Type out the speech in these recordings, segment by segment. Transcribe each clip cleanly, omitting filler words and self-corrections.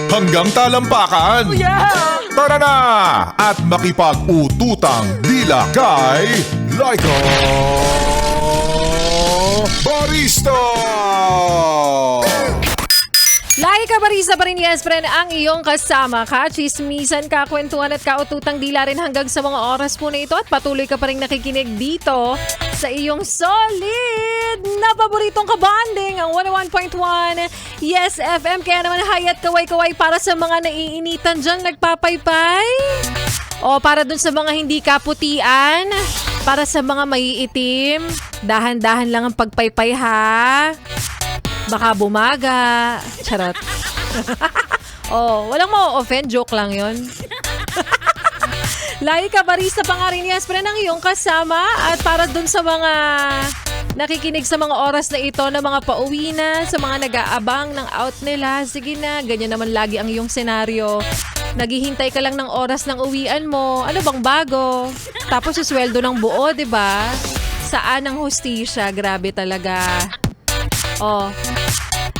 Hanggang talampakan. Tara na at makipag-ututang dila kay Laika Barista! Laika Barista pa rin, yes friend, ang iyong kasama ka. Chismisan, kakwentuhan at kaututang dila rin hanggang sa mga oras po na ito at patuloy ka pa rin nakikinig dito sa iyong solid na paboritong kabanding, ang 101.1 Yes FM. Kaya naman hayat kaway-kaway para sa mga naiinitan dyan, nagpapaypay. O para dun sa mga hindi kaputian, para sa mga maiitim, dahan-dahan lang ang pagpaypay ha. Baka bumaga. Charot. Oh, walang ma-offend. Joke lang yon. Laika Barista pa nga rin, yes, friend, ang iyong kasama. At para dun sa mga nakikinig sa mga oras na ito, na mga pauwi na, sa mga nag-aabang ng out nila, sige na, ganyan naman lagi ang iyong senaryo. Naghihintay ka lang ng oras ng uwian mo. Ano bang bago? Tapos susweldo ng buo, diba? Saan ang hustisya? Grabe talaga. Oh,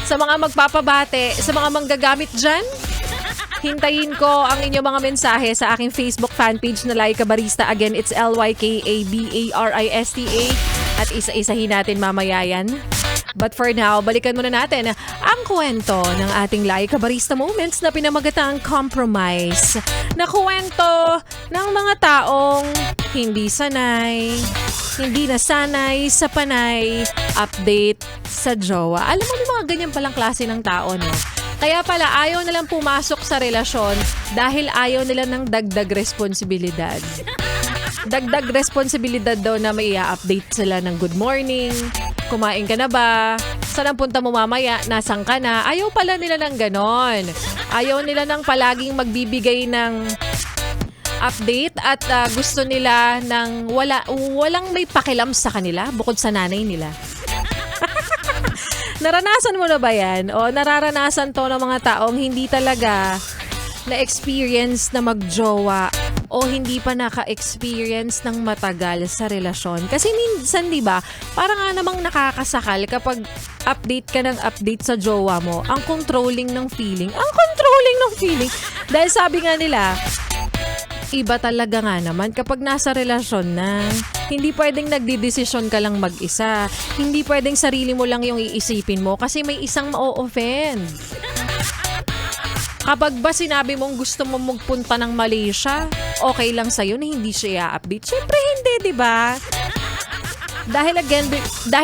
sa mga magpapabate, sa mga manggagamit dyan, hintayin ko ang inyong mga mensahe sa aking Facebook fanpage na Laika Barista. Again, it's LYKABARISTA. At isa-isahin natin mamaya yan. But for now, balikan muna natin ang kwento ng ating Laika Barista Moments na pinamagatang compromise. Na kwento ng mga taong hindi sanay, hindi nasanay sa panay update sa jowa. Alam mo, may mga ganyan palang klase ng tao, no? Kaya pala ayaw nilang pumasok sa relasyon dahil ayaw nila ng dagdag responsibilidad. Dagdag responsibilidad daw na may i-update sila ng good morning, kumain ka na ba, saan ang punta mo mamaya, nasan ka na. Ayaw pala nila ng ganon. Ayaw nila ng palaging magbibigay ng update at gusto nila ng walang may pakialam sa kanila bukod sa nanay nila. Naranasan mo na ba yan? O nararanasan to ng mga taong hindi talaga na-experience na magjowa o hindi pa naka-experience ng matagal sa relasyon. Kasi minsan, di ba, parang nga namang nakakasakal kapag update ka ng update sa jowa mo. Ang controlling ng feeling. Dahil sabi nga nila, iba talaga nga naman kapag nasa relasyon na. Hindi pwedeng nagdidesisyon ka lang mag-isa. Hindi pwedeng sarili mo lang yung iisipin mo kasi may isang ma-o-offend. Kapag ba sinabi mong gusto mo magpunta ng Malaysia, okay lang sa'yo na hindi siya i-update? Siyempre hindi, di ba? Dahil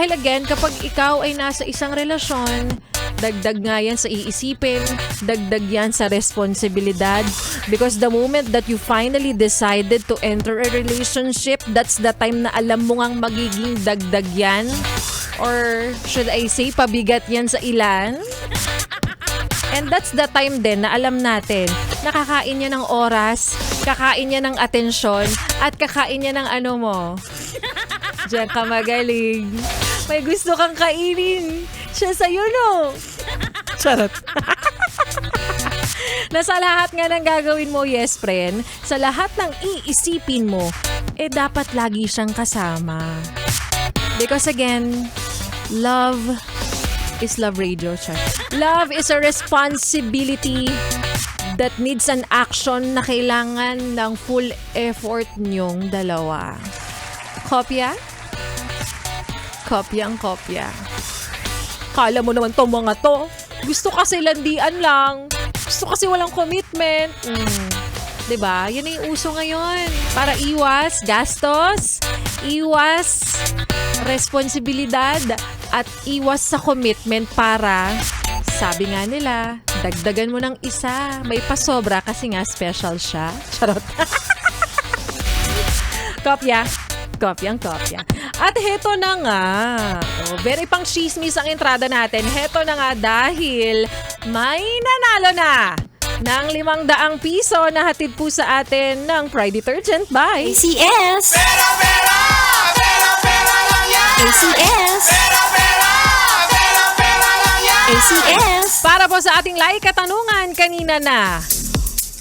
again, kapag ikaw ay nasa isang relasyon, dagdag nga yan sa iisipin, dagdag yan sa responsibilidad. Because the moment that you finally decided to enter a relationship, that's the time na alam mo ngang magiging dagdag yan. Or should I say, pabigat yan sa ilan. And that's the time din na alam natin, nakakain niya ng oras, kakain niya ng atensyon, at kakain niya ng ano mo. Diyan ka magaling. May gusto kang kainin. Siya sa'yo, no? Charot. Na sa lahat nga ng gagawin mo, yes, friend, sa lahat ng iisipin mo, dapat lagi siyang kasama. Because again, love is love radio, chat. Love is a responsibility that needs an action na kailangan ng full effort niyong dalawa. Kopya? Kopya ang kopya. Kala mo naman to mga to. Gusto kasi landian lang. Gusto kasi walang commitment. Diba? Yun yung uso ngayon. Para iwas gastos, iwas responsibilidad, at iwas sa commitment para, sabi nga nila, dagdagan mo ng isa. May pasobra kasi nga special siya. Charot. Kopya. Kopyang kopya. At heto na nga. Very pang chismis ang entrada natin. Heto na nga dahil may nanalo na ng 500 piso na hatid po sa atin ng Pride Detergent by ACS! Pera, pera! Pera, pera lang yan! ACS! Pera, pera! Pera, pera lang yan! ACS! Para po sa ating like katanungan kanina na,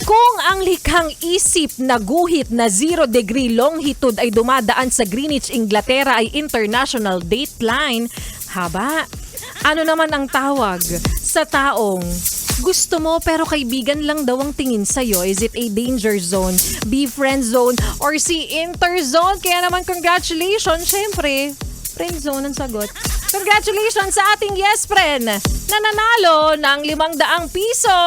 kung ang likhang isip na guhit na 0-degree longitude ay dumadaan sa Greenwich, Inglaterra ay international dateline, haba, ano naman ang tawag sa taong Gusto mo pero kaibigan lang daw ang tingin sa'yo. Is it a danger zone, B friend zone, or C interzone? Kaya naman congratulations, syempre. Friend zone ang sagot. Congratulations sa ating yes friend na nanalo ng 500 piso.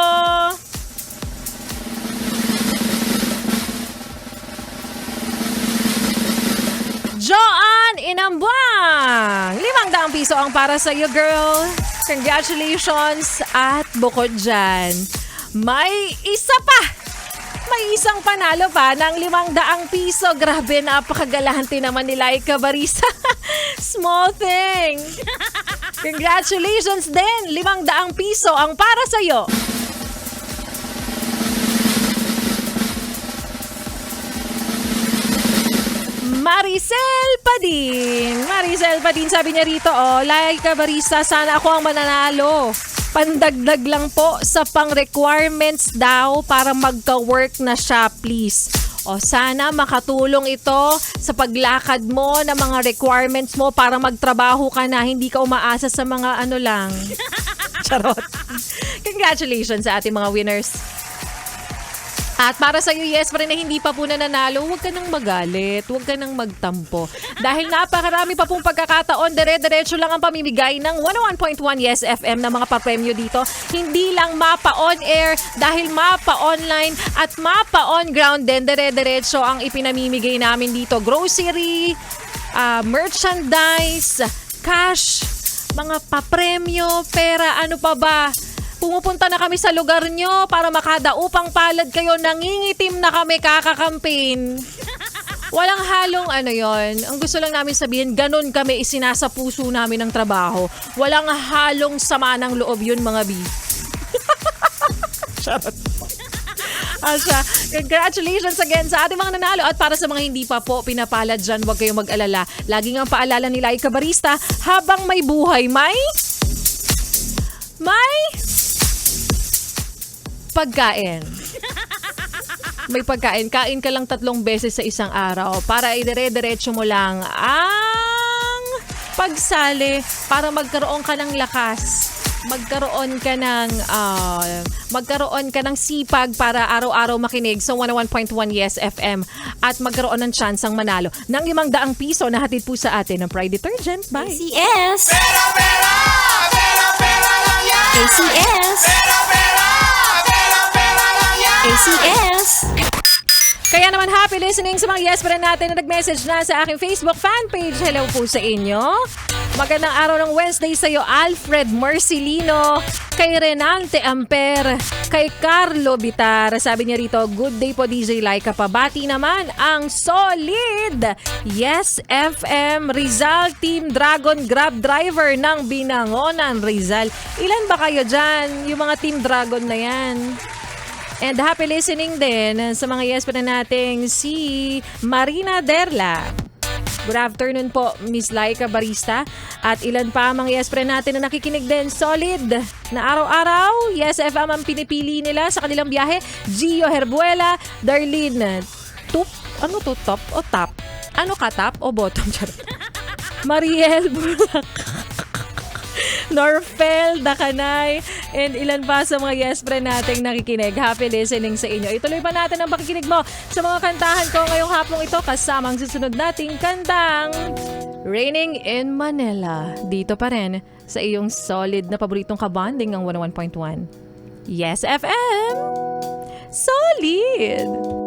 Joanne Inambuang! 500 piso ang para sa iyo, girl. Congratulations at bukod dyan, may isa pa! May isang panalo pa ng 500 piso. Grabe, napakagalante naman ni Laika Barisa. Small thing. Congratulations din. 500 piso ang para sa'yo. Maricel Padin, sabi niya rito, Laika Barisa, sana ako ang mananalo. Pandagdag lang po sa pang-requirements daw para magka-work na siya, please. Sana makatulong ito sa paglakad mo ng mga requirements mo para magtrabaho ka na, hindi ka umaasa sa mga ano lang. Charot. Congratulations sa ating mga winners. At para sa iyo, yes, pa rin na hindi pa po nananalo, huwag ka nang magalit, huwag ka nang magtampo. Dahil napakarami pa pong pagkakataon, dire-diretso lang ang pamimigay ng 101.1 Yes FM na mga papremyo dito. Hindi lang mapa on-air, dahil mapa online at mapa on-ground din, dire-diretso ang ipinamimigay namin dito. Grocery, merchandise, cash, mga papremyo, pera, ano pa ba? Pumupunta na kami sa lugar nyo para makadaupang palad kayo. Nangingitim na kami kaka-campaign. Walang halong ano yon. Ang gusto lang namin sabihin, ganun kami isinasa puso namin ng trabaho. Walang halong sama ng loob yun, mga B. Charot. Asya, congratulations again sa ating mga nanalo. At para sa mga hindi pa po pinapalad dyan, huwag kayong mag-alala. Lagi nga paalala ni Laika Barista, habang may buhay, may pagkain. May pagkain. Kain ka lang 3 beses sa isang araw para idire-diretso mo lang ang pagsali para magkaroon ka ng lakas. Magkaroon ka ng sipag para araw-araw makinig sa 101.1 Yes FM at magkaroon ng tsansang manalo ng 500 piso na hatid po sa atin ng Pride Detergent. Bye! ACS. Pera, pera! Pera, pera lang yan! ACS. Pera, pera! Pera, pera lang yan! ACS. Kaya naman happy listening sa mga yes friend natin na nag-message na sa aking Facebook fan page. Hello po sa inyo. Magandang araw ng Wednesday sa iyo, Alfred Marcelino, kay Renante Amper, kay Carlo Bitar. Sabi niya rito, good day po DJ Laika. Pabati naman ang solid Yes FM Rizal Team Dragon Grab Driver ng Binangonan, Rizal. Ilan ba kayo dyan? Yung mga Team Dragon na yan. And happy listening din sa mga yes pa na nating si Marina Derla. Good afternoon po, Miss Laika Barista. At ilan pa ang mga yes friend natin na nakikinig din. Solid na araw-araw. Yes FM ang pinipili nila sa kanilang biyahe. Gio Herbuela, Darlene Tup. Ano to? Top o tap? Ano ka, top o bottom? Mariel Bulak. Norfel Dakanay, and ilan pa sa mga yes friend nating nakikinig. Happy listening sa inyo. Ituloy pa natin ang pakikinig mo sa mga kantahan ko ngayong hapong ito kasama ang susunod nating kantang Raining in Manila. Dito pa rin sa iyong solid na paboritong kabanding ng 101.1 Yes FM. Solid!